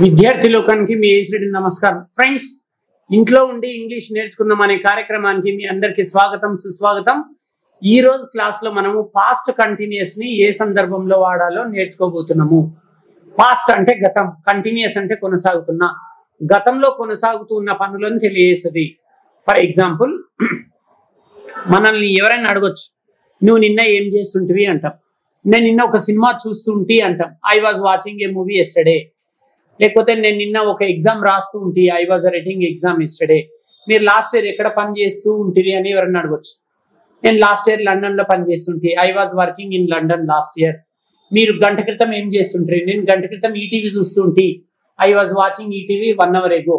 విద్యార్థి లోకానికి మీ ఏజ్రెడ్డి నమస్కారం. ఫ్రెండ్స్, ఇంట్లో ఉండి ఇంగ్లీష్ నేర్చుకుందాం అనే కార్యక్రమానికి మీ అందరికీ స్వాగతం సుస్వాగతం. ఈ రోజు క్లాస్ లో మనము పాస్ట్ కంటిన్యూస్ ని ఏ సందర్భంలో వాడాలో నేర్చుకోబోతున్నాము. పాస్ట్ అంటే గతం, కంటిన్యూస్ అంటే కొనసాగుతున్న, గతంలో కొనసాగుతూ ఉన్న పనులను తెలియజేస్తుంది. ఫర్ ఎగ్జాంపుల్, మనల్ని ఎవరైనా అడగొచ్చు, నువ్వు నిన్న ఏం చేస్తుంటివి అంటాం. నేను నిన్న ఒక సినిమా చూస్తుంటి అంటాం. I was watching a movie yesterday. లేకపోతే నేను నిన్న ఒక ఎగ్జామ్ రాస్తూ ఉంటే, I was writing exam yesterday. మీరు లాస్ట్ ఇయర్ ఎక్కడ పని చేస్తూ ఉంటుంది అని ఎవరైనా అడగొచ్చు. నేను లాస్ట్ ఇయర్ లండన్ లో పని చేస్తుంటే, I was working in London last year. మీరు గంట క్రితం ఏం చేస్తుంటారు? నేను గంట క్రితం ఈటీవీ చూస్తుంటే, I was watching ETV 1 hour ago.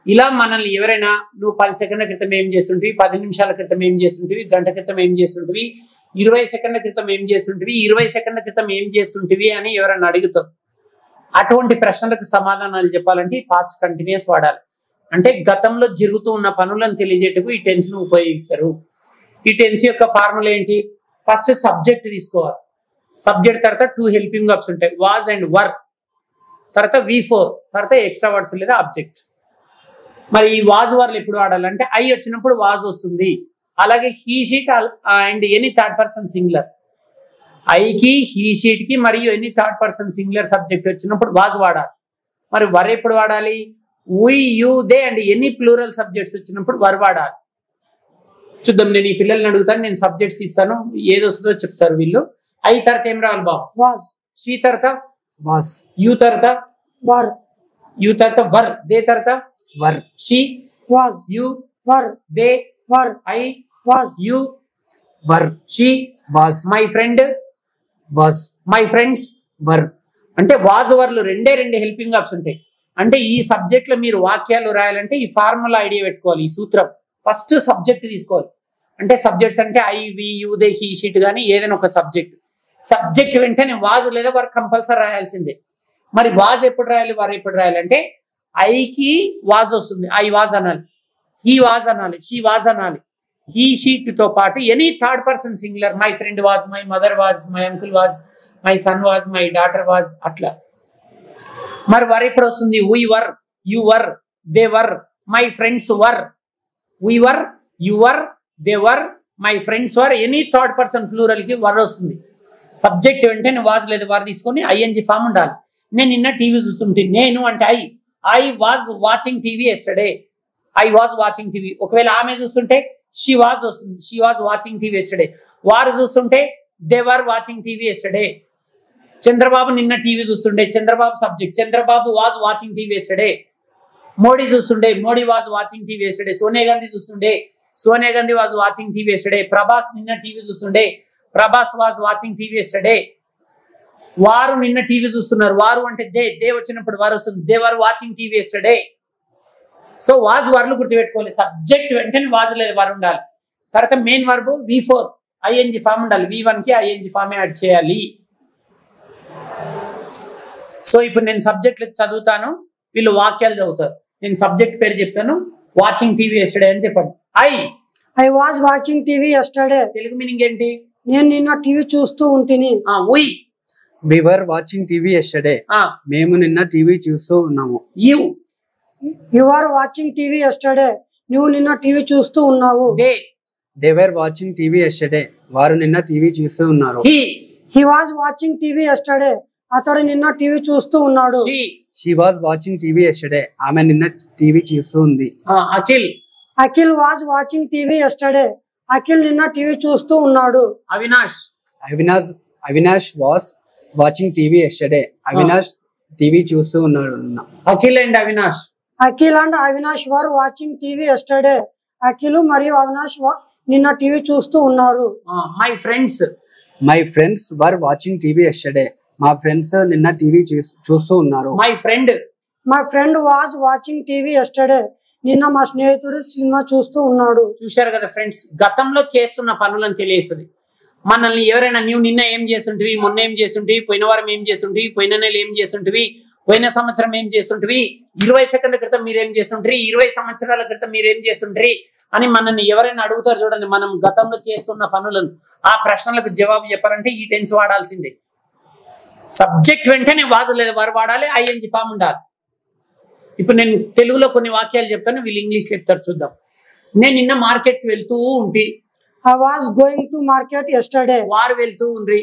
ఇలా మనల్ని ఎవరైనా నువ్వు 10 సెకండ్ల క్రితం ఏం చేస్తుంటివి, 10 నిమిషాల క్రితం ఏం చేస్తుంటివి, గంట క్రితం ఏం చేస్తుంటివి, 20 సెకండ్ల క్రితం ఏం చేస్తుంటివి, 20 సెకండ్ల క్రితం ఏం చేస్తుంటివి అని ఎవరైనా అడుగుతారు. అటువంటి ప్రశ్నలకు సమాధానాలు చెప్పాలంటే పాస్ట్ కంటిన్యూస్ వాడాలి. అంటే గతంలో జరుగుతూ ఉన్న పనులను తెలియజేటకు ఈ టెన్స్ ను ఉపయోగిస్తారు. ఈ టెన్స్ యొక్క ఫార్ములా ఏంటి? ఫస్ట్ సబ్జెక్ట్ తీసుకోవాలి. సబ్జెక్ట్ తర్వాత 2 హెల్పింగ్ వర్బ్స్ ఉంటాయి, వాజ్ అండ్ వర్. తర్వాత V4, తర్వాత ఎక్స్ట్రా వర్డ్స్ లేదా ఆబ్జెక్ట్. మరి ఈ వాజ్ వర్లు ఎప్పుడు వాడాలంటే ఐ వచ్చినప్పుడు వాజ్ వస్తుంది. అలాగే he she it and any third person singular. ఐకి, హీ షీట్ కి మరియు any third person singular subject వచ్చినప్పుడు వాజ్ వాడాలి. మరి వర్ ఎప్పుడు వాడాలి? We, you, they and any plural subjects వచ్చినప్పుడు వర్ వాడాలి. చూద్దాం, నేను ఈ పిల్లల్ని అడుగుతాను, నేను సబ్జెక్ట్స్ ఇస్తాను, ఏది వస్తుందో చెప్తారు వీళ్ళు. ఐ తర్వాత ఏం రావాలి బాబు? వాజ్. షీ తర్వాత వాజ్. యూ తర్వాత వర్. యూ తర్వాత వర్. దే తర్వాత were. She, was. You, were. They, were. I, was. You, were. She, was. My friend, was. My friends. Were. అంటే వాజ్ వర్లు రెండే హెల్పింగ్ వర్బ్స్ ఉంటాయి. అంటే ఈ సబ్జెక్ట్ లో మీరు వాక్యాలు రాయాలంటే ఈ ఫార్ములా ఐడియా పెట్టుకోవాలి. ఈ సూత్రం ఫస్ట్ సబ్జెక్ట్ తీసుకోవాలి. అంటే సబ్జెక్ట్స్ అంటే I, we, you, they, he she it కానీ ఏదైనా ఒక సబ్జెక్ట్. సబ్జెక్ట్ వెంటనే వాజ్ లేదా వర్ కంపల్సరీ రాయాల్సిందే. మరి వాజ్ ఎప్పుడు రాయాలి, వర్ ఎప్పుడు రాయాలంటే ఐకి వాజ్ వస్తుంది, ఐ వాజ్ అనాలి, హీ వాజ్ అనాలి, షీ వాజ్ అనాలి. హీ షీట్ తో పాటు any third person singular, my friend was, my mother was, my uncle was, my son was, my daughter was, అట్లా. మరి వర్ ఎప్పుడు వస్తుంది? We were, you were, they were, my friends were. We were, you were, they were, my friends were. Any third person plural కి were వస్తుంది. Subject వెంటనే was లేదా వర్ తీసుకొని ING form ఉండాలి. నేను నిన్న టీవీ చూస్తుంటే, నేను అంటే I was watching TV yesterday. I was watching TV. ఒకవేళ ఆమె చూస్తుంటే షీ వాజ్ వస్తుంది, she was watching TV yesterday. వారు చూస్తుంటే they were watching TV yesterday. Chandrababu నిన్న టీవీ చూస్తుండే, Chandrababu subject, Chandrababu was watching TV yesterday. Modi చూస్తుండే, Modi was watching TV yesterday. Sonia Gandhi చూస్తుండే, Sonia Gandhi was watching TV yesterday. Prabhas నిన్న టీవీ చూస్తుండే, Prabhas was watching TV yesterday. వారు నిన్న టీవీ చూస్తున్నారు, వారు అంటే దే వచ్చినప్పుడు వారు వస్తుంది, they were watching TV yesterday. So was వర్లు గుర్తుపెట్టుకోవాలి. సబ్జెక్ట్ వెంటనే వాజ్ లేదా వర్ ఉండాలి. తర్వాత main verb V4 ING form ఉండాలి. V1 కి ఐఎన్జి ఫామ్ యాడ్ చేయాలి. సో ఇప్పుడు నేను సబ్జెక్ట్ చదువుతాను, వీళ్ళు వాక్యాలు చదువుతారు. నేను సబ్జెక్ట్ పేరు చెప్తాను, వాచింగ్ టీవీ ఎస్టర్డే అని చెప్పండి. I was watching TV yesterday. Telugu meaning ఏంటి? నేను నిన్న టీవీ చూస్తూ ఉంటిని. We were watching TV yesterday. మేము నిన్న టీవీ చూస్తూ ఉన్నాము. You are watching TV yesterday. నువ్వు నిన్న టీవీ చూస్తూ ఉన్నావు. They were watching TV yesterday. వారు నిన్న టీవీ చూస్తూ ఉన్నారు. He was watching TV yesterday. అతడు నిన్న టీవీ చూస్తూ ఉన్నాడు. She was watching TV yesterday. ఆమె నిన్న టీవీ చూస్తూ ఉంది. Akhil was watching TV yesterday. Akhil నిన్న టీవీ చూస్తూ ఉన్నాడు. Avinash was watching TV yesterday. Avinash TV చూస్తూ ఉన్నాడు. Akhil and Avinash. Akhil and Avinash were watching TV yesterday. Akhil మరియు అవినాష్ నిన్న టీవీ చూస్తూ ఉన్నారు. My friends were watching TV yesterday. మా ఫ్రెండ్స్ నిన్న టీవీ చూస్తూ ఉన్నారు. My friend was watching TV yesterday. నిన్న మా స్నేహితుడు సినిమా చూస్తూ ఉన్నాడు. చూశారు కదా ఫ్రెండ్స్, గతంలో చేస్తున్న పనులను తెలియస్తుంది. మనల్ని ఎవరైనా నువ్వు నిన్న ఏం చేస్తుంటివి, మొన్న ఏం చేస్తుంటివి, పోయిన వారం ఏం చేస్తుంటివి, పోయిన నెల ఏం చేస్తుంటివి, పోయిన సంవత్సరం ఏం చేస్తుంటివి, 20 సెకండ్ల క్రితం మీరేం చేస్తుంటారు, 20 సంవత్సరాల క్రితం మీరేం చేస్తుంటారు అని మనల్ని ఎవరైనా అడుగుతారు. చూడండి, మనం గతంలో చేస్తున్న పనులను ఆ ప్రశ్నలకు జవాబు చెప్పాలంటే ఈ టెన్స్ వాడాల్సిందే. సబ్జెక్ట్ వెంటనే వాజ్ లేదా వర్ వాడాలి, ఐఎన్జి ఫామ్ ఉండాలి. ఇప్పుడు నేను తెలుగులో కొన్ని వాక్యాలు చెప్తాను, వీళ్ళు ఇంగ్లీష్ చెప్తారు, చూద్దాం. నేను నిన్న మార్కెట్ కి వెళ్తూ ఉంటి. I was going to market yesterday. వారు వెళ్తూ ఉండ్రి.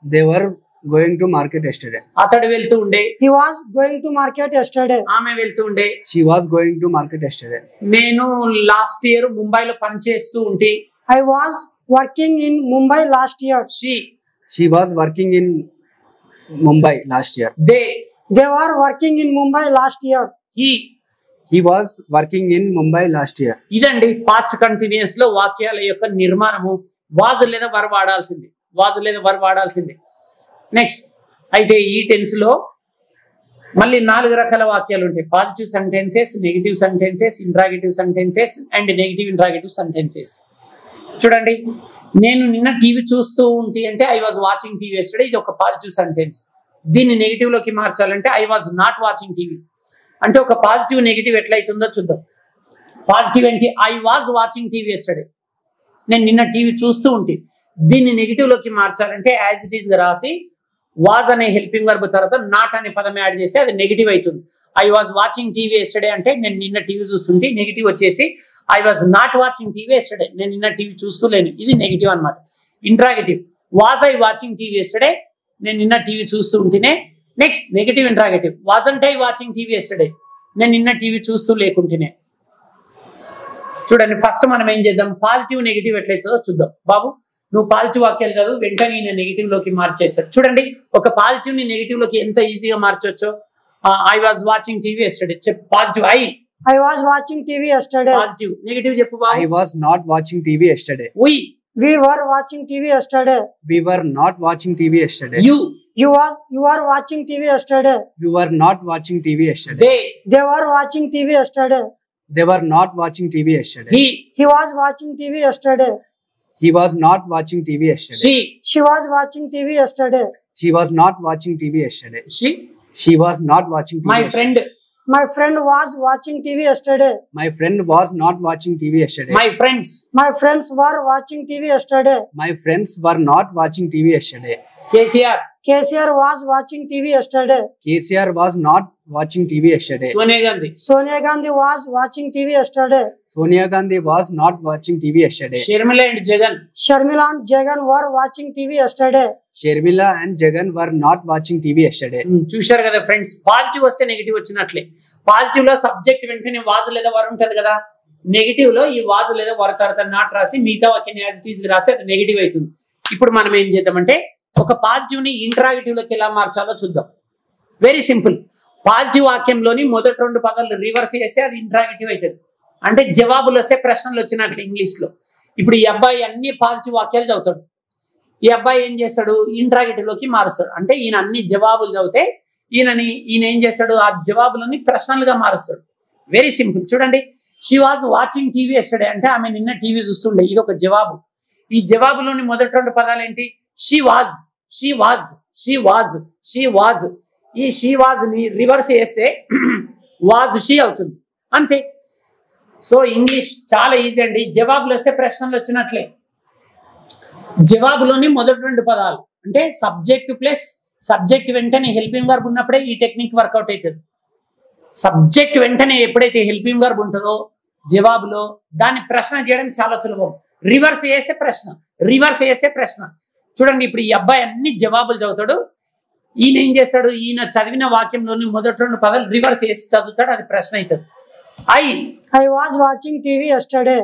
They were going to market yesterday. అతడు వెళ్తూ ఉండే. He was going to market yesterday. ఆమె వెళ్తూ ఉండే. She was going to market yesterday. నేను లాస్ట్ ఇయర్ ముంబైలో పనిచేస్తూ ఉంటి. I was working in Mumbai last year. She was working in Mumbai last year. They were working in Mumbai last year. He was working in Mumbai last year. ఇదండి past continuous లో వాక్యాల యొక్క నిర్మాణము. Was లేదా వర్ వాడాల్సింది, was లేదా వర్ వాడాల్సింది. Next అయితే ఈ tense లో మళ్ళీ 4 రకాల వాక్యాలు ఉంటాయి. Positive sentences, negative sentences, interrogative sentences and negative interrogative sentences. చూడండి, నేను నిన్న టీవీ చూస్తూ ఉంటే అంటే I was watching TV yesterday, ఇది ఒక పాజిటివ్ సెంటెన్స్. దీన్ని నెగిటివ్ లోకి మార్చాలంటే I was not watching TV. అంటే ఒక పాజిటివ్ నెగిటివ్ ఎట్లయితుందో చూద్దాం. పాజిటివ్ ఏంటి? I was watching TV yesterday, నేను నిన్న టీవీ చూస్తూ ఉంటే. దీన్ని నెగిటివ్ లోకి మార్చాలంటే యాజ్ ఇట్ ఈస్ గా రాసి వాజ్ అనే హెల్పింగ్ వర్బ్ తర్వాత నాట్ అనే పదం యాడ్ చేసి అది నెగిటివ్ అవుతుంది. I was watching TV yesterday అంటే నేను నిన్న టీవీ చూస్తుంటే, నెగిటివ్ వచ్చేసి I was not watching TV yesterday, నేను నిన్న టీవీ చూస్తూ లేను, ఇది నెగిటివ్ అనమాట. Interrogative, was I watching TV yesterday, నేను నిన్న టీవీ చూస్తూ ఉంటేనే. Next negative interrogative, wasn't I watching TV yesterday, నేను నిన్న టీవీ చూస్తూ లేకుంటేనే. చూడండి, ఫస్ట్ మనం ఏం చేద్దాం, పాజిటివ్ నెగిటివ్ ఎట్లయితుందో చూద్దాం. బాబు నువ్వు పాజిటివ్ వాక్యాలు చదువు, వెంటనే నేను నెగిటివ్ లోకి మార్చేస్తాను. చూడండి, ఒక పాజిటివ్ ని నెగిటివ్ లోకి ఎంత ఈజీగా మార్చొచ్చో. I was watching TV yesterday చెప్పు. Positive I was watching TV yesterday. Positive. Negative చెప్పు బాబు. I was not watching TV yesterday. We were watching TV yesterday. We were not watching TV yesterday. You are watching TV yesterday. You were not watching TV yesterday. They were watching TV yesterday. They were not watching TV yesterday. He was watching TV yesterday. He was not watching TV yesterday. She was watching TV yesterday. She was not watching TV yesterday. She was not watching TV My yesterday. My friend was watching TV yesterday. My friend was not watching TV yesterday. My friends were watching TV yesterday. My friends were not watching TV yesterday. KCR was watching TV yesterday. KCR was not watching TV yesterday. Sonia Gandhi was watching TV yesterday. Sonia Gandhi was not watching TV yesterday. Sharmila and Jagan were watching TV yesterday. Sharmila and Jagan were not watching TV yesterday. చూశారు కదా friends, positive వస్తే negative వచ్చినట్లే. Positive లో subject వెంటనే was లేదా వర్ ఉంటది కదా, negative లో ఈ వాజ్ లేదా వర్ తర్వాత నాట్ రాసి మిగతా వాక్యాన్ని యాజ్ ఇట్ ఈస్ రాసి అది నెగిటివ్ అవుతుంది. ఇప్పుడు మనం ఏం చేద్దామంటే ఒక పాజిటివ్ ని ఇంట్రాగేటివ్ లోకి ఎలా మార్చాలో చూద్దాం. Very simple. పాజిటివ్ వాక్యంలోని మొదటి 2 పదాలు రివర్స్ చేస్తే అది ఇంట్రాగేటివ్ అవుతుంది. అంటే జవాబులు వస్తే ప్రశ్నలు వచ్చినట్లు ఇంగ్లీష్ లో. ఇప్పుడు ఈ అబ్బాయి అన్ని పాజిటివ్ వాక్యాలు చదువుతాడు, ఈ అబ్బాయి ఏం చేస్తాడు, ఇంట్రాగేటివ్ లోకి మారుస్తాడు. అంటే ఈయన అన్ని జవాబులు చదివితే ఈయన ఏం చేస్తాడు, ఆ జవాబులని ప్రశ్నలుగా మారుస్తాడు. Very simple. చూడండి, she was watching TV yesterday అంటే ఆమె నిన్న టీవీ చూస్తుండే, ఇది ఒక జవాబు. ఈ జవాబులోని మొదటి 2 పదాలు ఏంటి, she was, she was, she was, she was. ఈ షీ వాజ్ ని రివర్స్ చేస్తే వాజ్ షీ అవుతుంది, అంతే. సో ఇంగ్లీష్ చాలా ఈజీ అండి. జవాబులు వస్తే ప్రశ్నలు వచ్చినట్లే. జవాబులోని మొదటి 2 పదాలు అంటే సబ్జెక్ట్ ప్లస్ సబ్జెక్ట్ వెంటనే హెల్పింగ్ వర్బ్ ఉన్నప్పుడే ఈ టెక్నిక్ వర్కౌట్ అవుతుంది. సబ్జెక్ట్ వెంటనే ఎప్పుడైతే హెల్పింగ్ వర్బ్ ఉంటుందో జవాబులో దాన్ని ప్రశ్న చేయడం చాలా సులభం. రివర్స్ చేస్తే ప్రశ్న, రివర్స్ చేస్తే ప్రశ్న. చూడండి, ఇప్పుడు ఈ అబ్బాయి అన్ని జవాబులు చదువుతాడు, ఈయన ఏం చేస్తాడు, ఈయన చదివిన వాక్యంలోని మొదటి 2 పదాలు రివర్స్ చేసి చదువుతాడు, అది ప్రశ్న అవుతుంది. I was watching TV yesterday.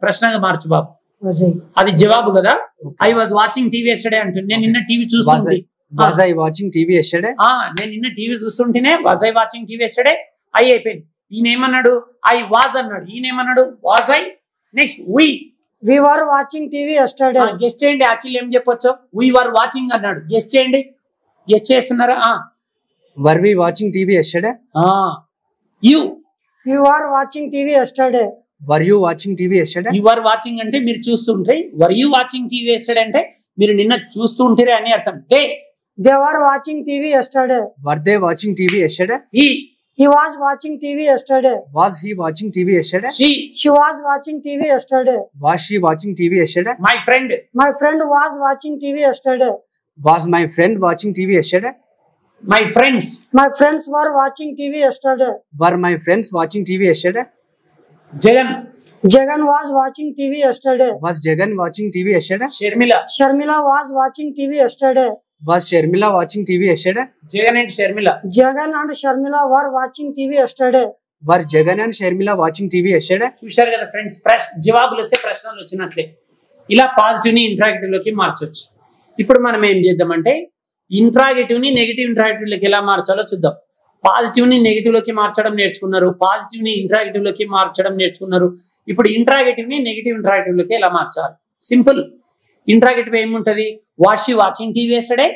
ప్రశ్నగా మార్చు బాబు, అది జవాబు కదా. I was watching TV yesterday అంటుంది, నేను నిన్న టీవీ చూస్తుంటే. Was I watching TV yesterday? నేను నిన్న టీవీ చూస్తుంటేనే was I watching TV yesterday అయిపోయింది. ఈయన ఏమన్నాడు, ఐ వాజ్ అన్నాడు, ఈయన ఏమన్నాడు, was I. Next we were watching TV yesterday. Guess చేయండి, అఖిల్ ఏం చెప్పొచ్చు. we were watching అన్నాడు, గెస్ చేయండి. గెస్ చేస్తున్నారా? Were we watching TV yesterday? you are watching TV yesterday. Were you watching TV yesterday? You are watching అంటే మీరు చూస్తుంటే, were you watching TV yesterday అంటే మీరు నిన్న చూస్తూ ఉంటారే అని అర్థం. They were watching TV yesterday. Were they watching TV yesterday? He was watching TV yesterday. Was he watching TV yesterday? She was watching TV yesterday. Was she watching TV yesterday? My friend was watching TV yesterday. Was my friend watching TV yesterday? My friends. My friends were watching TV yesterday. Were my friends watching TV yesterday? Jagan. Jagan was watching TV yesterday. Was Jagan watching TV yesterday? Sharmila. Sharmila was watching TV yesterday. Was Sharmila watching TV yesterday? Jagan and Sharmila. Jagan and Sharmila were watching TV yesterday. Were Jagan and Sharmila watching TV yesterday? చూశారు కదా friends, జవాబులు వస్తే ప్రశ్నలు వచ్చినట్లే. ఇలా positive ని interrogative లోకి మార్చొచ్చు. ఇప్పుడు మనం ఏం చేద్దామంటే ఇంట్రాగేటివ్ ని నెగిటివ్ ఇంట్రాగేటివ్ లోకి ఎలా మార్చాలో చూద్దాం. పాజిటివ్ ని నెగిటివ్ లోకి మార్చడం నేర్చుకున్నారు, పాజిటివ్ ని ఇంట్రాగేటివ్ లోకి మార్చడం నేర్చుకున్నారు. ఇప్పుడు ఇంట్రాగేటివ్ ని నెగిటివ్ ఇంట్రాగేటివ్ లోకి ఎలా మార్చాలి? సింపుల్. ఇంట్రాగేటివ్ ఏముంటది? Was she watching TV yesterday?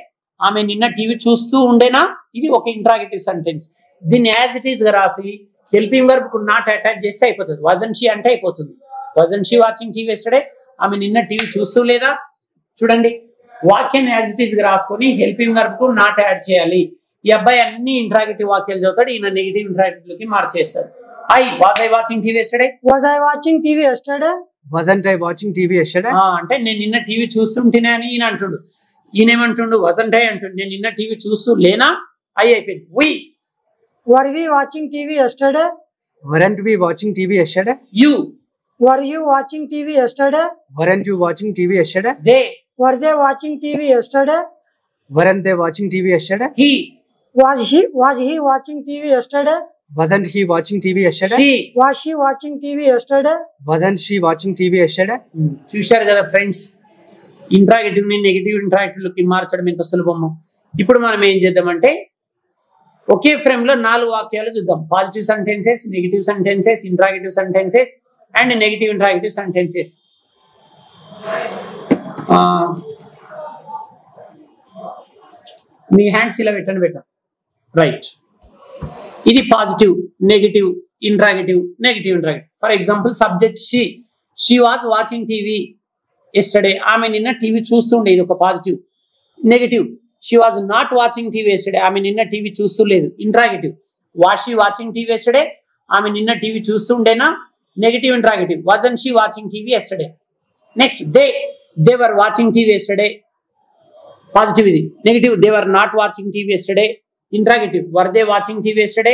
ఆమె నిన్న టీవీ చూస్తూ ఉండేనా? ఇది ఒక ఇంట్రాగేటివ్ సెంటెన్స్. దీన్ని యాజ్ ఇట్ ఈస్ గా రాసి హెల్పింగ్ వర్బ్ నాట్ అటాచ్ చేస్తే అయిపోతుంది. వాజన్ షీ అంటే అయిపోతుంది. Wasn't she watching TV yesterday? ఆమె నిన్న టీవీ చూస్తూ లేదా? చూడండి, వాక్యాన్ని యాజ్ ఇట్ ఈస్ గా రాసుకొని హెల్పింగ్ వర్బ్ కు నాట్ యాడ్ చేయాలి. ఈ అబ్బాయి అన్ని ఇంట్రాగేటివ్ వాక్యాలు చదువుతాడు, ఈయన నెగిటివ్ ఇంట్రాగేటివ్ లోకి మార్చేస్తాడు. Was I watching TV yesterday? Was I watching TV yesterday? Wasn't I watching TV yesterday? అంటే నేను నిన్న టీవీ చూస్తుంటేనే అని ఈయన అంటుండు. ఈయనేమంటుండు? వజంట్ ఐ అంటుండు. నేను నిన్న టీవీ చూస్తూ లేనా? అయిపోయింది. Were we watching TV yesterday? Weren't we watching TV yesterday? Were you watching TV yesterday? Weren't you watching TV yesterday? Were they watching TV yesterday? Weren't they watching TV yesterday? Was he watching TV yesterday? Wasn't he watching TV yesterday? Was she watching TV yesterday? Wasn't she watching TV yesterday? చూశారు కదా friends, interrogative ని negative interrogative లోకి మార్చడం ఎంత సులభమో. ఇప్పుడు మనం ఏం చేద్దామంటే ఒకే ఫ్రేమ్ లో 4 వాక్యాలు చూద్దాం. Positive sentences, negative sentences, interrogative sentences and negative interrogative sentences. మీ హ్యాండ్స్ ఇలా పెట్టండి. రైట్. ఇది positive, negative, interrogative, negative interrogative. For example subject she was watching TV yesterday? ఆమె నిన్న టీవీ చూస్తుండే, ఇది ఒక positive. Negative, she was not watching TV yesterday? ఆమె నిన్న టీవీ చూస్తూ లేదు. Interrogative, was she watching TV yesterday? ఆమె నిన్న టీవీ చూస్తుండేనా? Negative interrogative, wasn't she watching TV yesterday? Next they were watching TV yesterday? Positive ఇది. Negative, they were not watching TV yesterday? Interrogative, were they watching TV yesterday?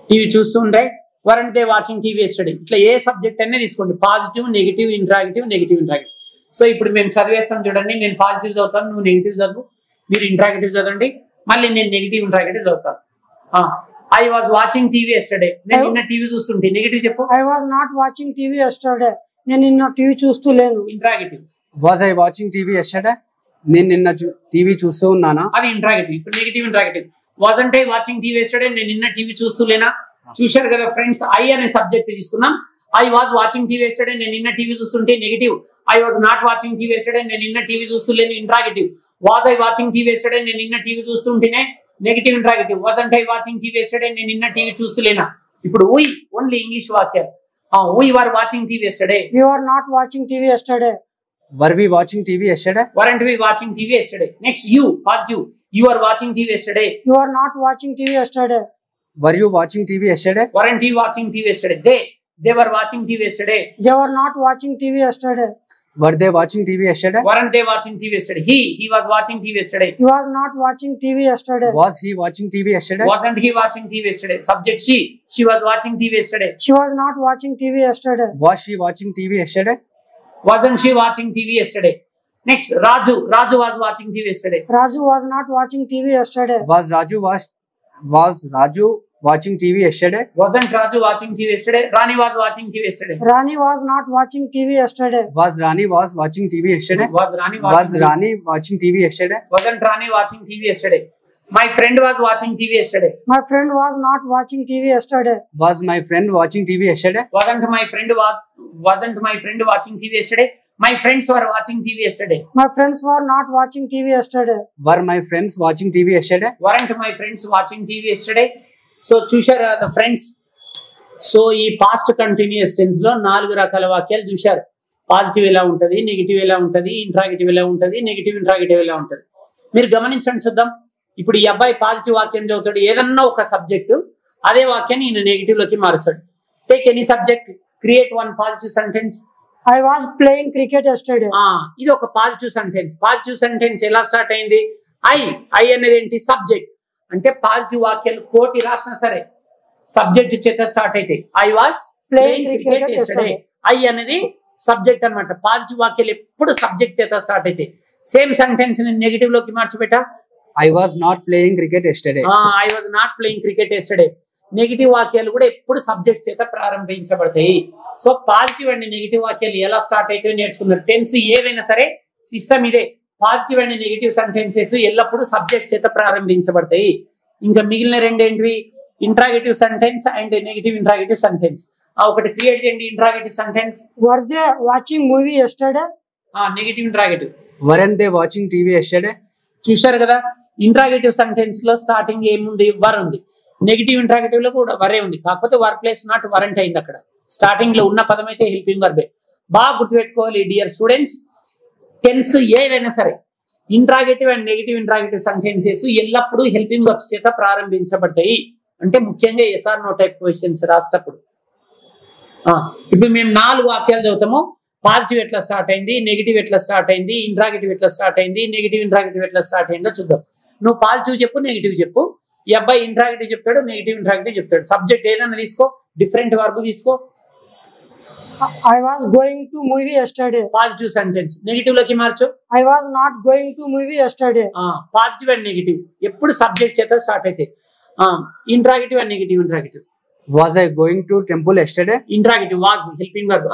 TV చూస్తుండే. Weren't they watching TV yesterday? ఇట్లా ఏ subject అనే తీసుకోండి. Positive, negative, interrogative, negative interrogative. So ఇప్పుడు మేము చదివేస్తాం చూడండి. నేను పాజిటివ్ చదువుతాను, నువ్వు నెగిటివ్ చదువు. మీరు ఇంట్రాగేటివ్ చదవండి, మళ్ళీ నేను నెగిటివ్ ఇంట్రాగేటివ్ చదువుతాను. I was watching TV yesterday? నేను నిన్న టీవీ చూస్తుంటే. నెగిటివ్ చెప్పు. I was not watching TV yesterday. నేను నిన్న టీవీ చూస్తూ లేను. Interrogative, Was I watching TV yesterday? నేను నిన్న టీవీ చూస్తూ ఉన్నానా? అది ఇంట్రాగేటివ్. ఇప్పుడు negative interrogative, wasn't I watching TV yesterday? నేను నిన్న టీవీ చూస్తూ లేనా? చూశారు కదా ఫ్రెండ్స్, ఐ అనే సబ్జెక్ట్ తీసుకున్నాం. I was watching TV yesterday? నేను నిన్న టీవీ చూస్తుంటే. Negative, I was not watching TV yesterday? నేను నిన్న టీవీ చూస్తూ లేను. Interrogative, was I watching TV yesterday? నేను నిన్న టీవీ చూస్తుంటేనే. Negative interrogative, wasn't I watching TV yesterday? నేను నిన్న టీవీ చూస్తూ లేనా? ఇప్పుడు ఓన్లీ ఇంగ్లీష్ వాక్యాలు. we were watching TV yesterday? We were not watching TV yesterday. Were we watching TV yesterday? Weren't we watching TV yesterday? Next, positive. You are watching TV yesterday. You are not watching TV yesterday. Were you watching TV yesterday? Weren't you watching TV yesterday? They were watching TV yesterday. They were not watching TV yesterday. Were they watching TV yesterday? Weren't they watching TV yesterday? He was watching TV yesterday. He was not watching TV yesterday. Was he watching TV yesterday? Wasn't he watching TV yesterday? Subject she was watching TV yesterday. She was not watching TV yesterday. Was she watching TV yesterday? Wasn't she watching TV yesterday? Next, Raju was watching TV yesterday. Raju was not watching TV yesterday. Was Raju watching TV yesterday? Wasn't Raju watching TV yesterday? Rani was watching TV yesterday. Rani was not watching TV yesterday. Was Rani watching TV yesterday? Was Rani watching TV yesterday? Wasn't Rani watching TV yesterday? My friend was watching TV yesterday. My friend was not watching TV yesterday. Was my friend watching TV yesterday? Wasn't my friend watching TV yesterday? My friends were watching TV yesterday. My friends were not watching TV yesterday. Were my friends watching TV yesterday? Weren't my friends watching TV yesterday? So చూశారు కదా friends. So ఈ past continuous tense లో 4 రకాల వాక్యాలు చూశారు. Positive ఎలా ఉంటది, negative ఎలా ఉంటది, ఇంట్రాగేటివ్ ఎలా ఉంటది, నెగిటివ్ ఇంట్రాగేటివ్ ఎలా ఉంటది. మీరు గమనించండి చూద్దాం. ఇప్పుడు ఈ అబ్బాయి పాజిటివ్ వాక్యం చదువుతాడు, ఏదన్నా ఒక సబ్జెక్టు, అదే వాక్యాన్ని ఈయన నెగిటివ్ లోకి మారుస్తాడు. Take any subject, create one positive sentence. I was playing cricket yesterday. ఇది ఒక పాజిటివ్ సెంటెన్స్. పాజిటివ్ సెంటెన్స్ ఎలా స్టార్ట్ అయింది? ఐ అనేది ఏంటి? సబ్జెక్ట్. అంటే పాజిటివ్ వాక్యాలు కోటి రాసినా సరే సబ్జెక్ట్ చేత స్టార్ట్ అవుతాయి. I was playing cricket yesterday. I అనేది సబ్జెక్ట్ అన్నమాట. పాజిటివ్ వాక్యాలు ఎప్పుడు సబ్జెక్ట్ చేత స్టార్ట్ అవుతాయి. సేమ్ సెంటెన్స్ ని నెగిటివ్ లోకి మార్చిపెట్టా. I was not playing cricket yesterday. I was not playing cricket yesterday. Negative వాక్యాలు కూడా ఎప్పుడు సబ్జెక్ట్ చేత ప్రారంభించబడతాయి. సో పాజిటివ్ అండ్ నెగిటివ్ వాక్యాలు ఎలా స్టార్ట్ అయితే నేర్చుకున్నారు. టెన్స్ ఏదైనా సరే సిస్టమ్ ఇదే. పాజిటివ్ అండ్ నెగిటివ్ సెంటెన్సెస్ ఎల్లప్పుడూ సబ్జెక్ట్ చేత ప్రారంభించబడతాయి. ఇంకా మిగిలిన రెండు ఏంటివి? Interrogative sentence and negative interrogative sentence. ఒకటి క్రియేట్ చేయండి. Interrogative sentence. Were they watching movie yesterday. Negative interrogative. Weren't they watching TV yesterday. చూశారు కదా, ఇంట్రాగేటివ్ సెంటెన్స్ లో స్టార్టింగ్ ఏముంది? వర్ ఉంది. నెగిటివ్ ఇంట్రాగేటివ్ లో కూడా వరే ఉంది. కాకపోతే వర్ ప్లేస్ నాట్ వరెంట్ అయింది. అక్కడ స్టార్టింగ్ లో ఉన్న పదం అయితే హెల్పింగ్ వర్బే. బాగా గుర్తుపెట్టుకోవాలి డియర్ స్టూడెంట్స్. టెన్స్ ఏదైనా సరే interrogative and negative interrogative sentences ఎల్లప్పుడూ హెల్పింగ్ వర్బ్స్ చేత ప్రారంభించబడతాయి. అంటే ముఖ్యంగా ఎస్ఆర్ నో టైప్ క్వశ్చన్స్ రాసేటప్పుడు. ఇప్పుడు మేము 4 వాక్యాలు చదువుతాము. పాజిటివ్ ఎట్లా స్టార్ట్ అయింది, నెగిటివ్ ఎట్లా స్టార్ట్ అయింది, ఇంట్రాగేటివ్ ఎట్లా స్టార్ట్ అయింది, నెగిటివ్ ఇంట్రాగేటివ్ ఎట్లా స్టార్ట్ అయిందో చూద్దాం. నువ్వు పాజిటివ్ చెప్పు, నెగిటివ్ చెప్పు. ఈ అబ్బాయి ఇంట్రాగేటివ్ చెప్తాడు, నెగిటివ్ ఇంట్రాగేటివ్ చెప్తాడు. సబ్జెక్ట్ ఏదైనా తీసుకో, డిఫరెంట్ వర్బ్ తీసుకో. I was going to movie yesterday. Positive sentence. Negative లోకి మార్చు. I was not going to movie yesterday. Positive and negative ఎప్పుడు సబ్జెక్ట్ చేత స్టార్ట్ అయితే. Interrogative and negative interrogative. Was I going to temple yesterday. Interrogative. Was helping verb.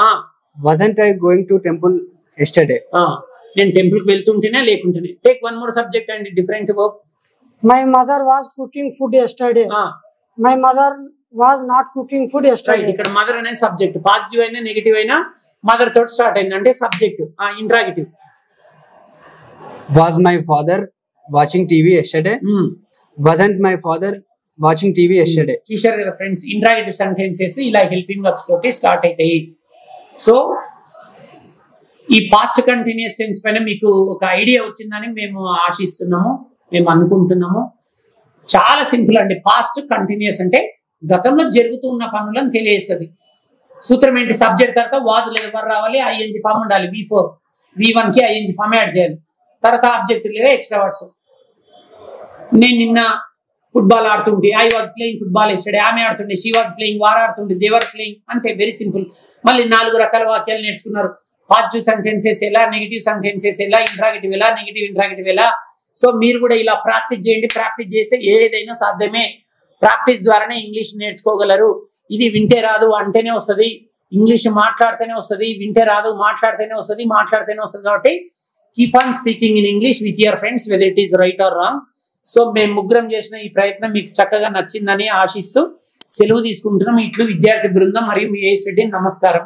Wasn't I going to temple yesterday. నేను temple కి వెళ్తుంటేనే లేకుంటేనే. Take one more subject and different verb. My mother was cooking food yesterday. My mother was not cooking food yesterday. ఇక్కడ mother అనే subject. Positive అయినా negative అయినా mother తోటి start అయింది అంటే subject. Interrogative. Was my father watching TV yesterday. Wasn't my father watching TV yesterday. చూశారు కదా friends, interrogative sentences ఇలా హెల్పింగ్ వర్బ్స్ తోటి స్టార్ట్ అవుతాయి. సో ఈ పాస్ట్ కంటిన్యూస్ టెన్స్ పైన మీకు ఒక ఐడియా వచ్చిందని మేము ఆశిస్తున్నాము, మేము అనుకుంటున్నాము. చాలా సింపుల్ అండి. పాస్ట్ కంటిన్యూస్ అంటే గతంలో జరుగుతూ ఉన్న పనులను తెలియజేస్తుంది. సూత్రం ఏంటి? సబ్జెక్ట్ తర్వాత వాజ్ లేదా వర్ రావాలి, ఐఎన్జి ఫామ్ ఉండాలి. V4 V1 కి ఐఎన్జి ఫామ్ యాడ్ చేయాలి. తర్వాత ఆబ్జెక్ట్ లేదా ఎక్స్ట్రా వర్డ్స్. నేను నిన్న ఫుట్బాల్ ఆడుతుంటే I was playing football yesterday. ఆమె ఆడుతుండే షీ వాజ్ ప్లేయింగ్, వారు ఆడుతుండే దే వర్ ప్లేయింగ్. అంతే, వెరీ సింపుల్. మళ్ళీ 4 రకాల వాక్యాలు నేర్చుకున్నారు. పాజిటివ్ సెంటెన్సెస్ ఎలా, నెగిటివ్ సెంటెన్సెస్ ఎలా, ఇంట్రాగేటివ్ ఎలా, నెగిటివ్ ఇంట్రాగేటివ్ ఎలా. సో మీరు కూడా ఇలా ప్రాక్టీస్ చేయండి. ప్రాక్టీస్ చేస్తే ఏదైనా సాధ్యమే. ప్రాక్టీస్ ద్వారానే ఇంగ్లీష్ నేర్చుకోగలరు. ఇది వింటే రాదు అంటేనే వస్తుంది, ఇంగ్లీష్ మాట్లాడితేనే వస్తుంది. వింటే రాదు, మాట్లాడితేనే వస్తుంది, మాట్లాడితేనే వస్తుంది. కాబట్టి keep on speaking in English with your friends whether it is right are wrong. So మేము ముగ్గురం చేసిన ఈ ప్రయత్నం మీకు చక్కగా నచ్చిందని ఆశిస్తూ సెలవు తీసుకుంటున్నాం. ఇట్లు విద్యార్థి బృందం మరియు మీ ఏఎస్ రెడ్డి. నమస్కారం.